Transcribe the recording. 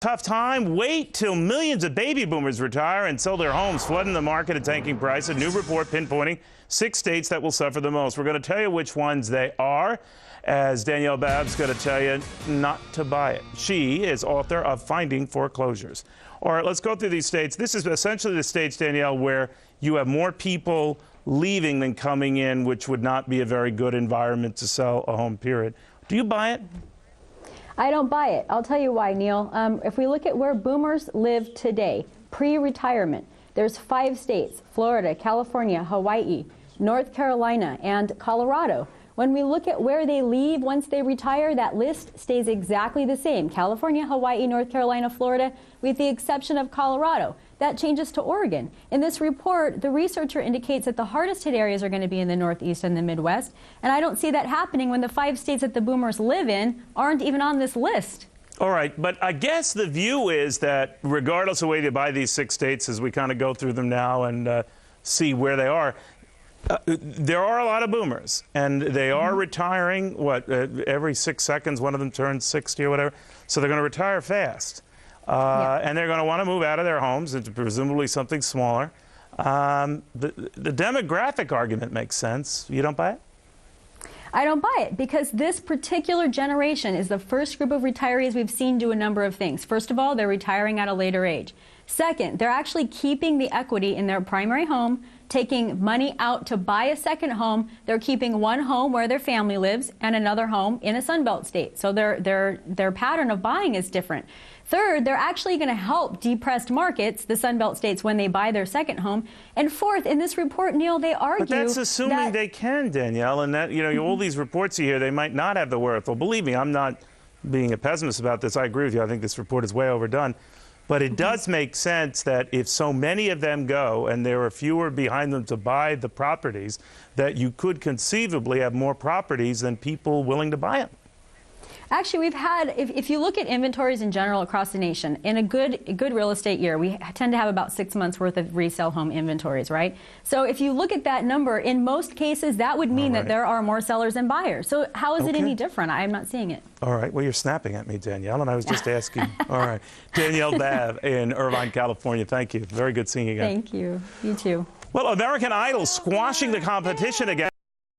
Tough time? Wait till millions of baby boomers retire and sell their homes, flooding the market and tanking prices. A new report pinpointing 6 states that will suffer the most. We're going to tell you which ones they are, as Dani Babb's going to tell you not to buy it. She is author of Finding Foreclosures. All right, let's go through these states. This is essentially the states, Danielle, where you have more people leaving than coming in, which would not be a very good environment to sell a home, period. Do you buy it? I don't buy it. I'll tell you why, Neil. If we look at where boomers live today, pre-retirement, there's 5 states: Florida, California, Hawaii, North Carolina, and Colorado. When we look at where they leave once they retire, that list stays exactly the same: California, Hawaii, North Carolina, Florida, with the exception of Colorado. That changes to Oregon. In this report, the researcher indicates that the hardest hit areas are going to be in the Northeast and the Midwest, and I don't see that happening when the 5 states that the boomers live in aren't even on this list. All right, but I guess the view is that regardless of whether you buy these 6 states, as we kind of go through them now and see where they are, there are a lot of boomers, and they are retiring, every 6 seconds one of them turns 60 or whatever, so they're going to retire fast. And they're going to want to move out of their homes into presumably something smaller. The demographic argument makes sense. You don't buy it? I don't buy it because this particular generation is the first group of retirees we've seen do a number of things. First of all, they're retiring at a later age. Second, they're actually keeping the equity in their primary home, taking money out to buy a second home. They're keeping one home where their family lives and another home in a Sunbelt state. So their pattern of buying is different. Third, they're actually going to help depressed markets, the Sunbelt states, when they buy their second home. And fourth, in this report, Neil, they argue But that's assuming they can, Danielle, and that, all these reports you hear, they might not have the wherewithal. Believe me, I'm not being a pessimist about this. I agree with you. I think this report is way overdone. But it does make sense that if so many of them go and there are fewer behind them to buy the properties, that you could conceivably have more properties than people willing to buy them. Actually, we've had, if you look at inventories in general across the nation, in a good real estate year, we tend to have about 6 months worth of resale home inventories, right? So if you look at that number, in most cases, that would mean that there are more sellers than buyers. So how is it any different? I'm not seeing it. All right. Well, you're snapping at me, Danielle, and I was just asking. All right. Dani Babb in Irvine, California. Thank you. Very good seeing you again. Thank you. You too. Well, American Idol squashing the competition again.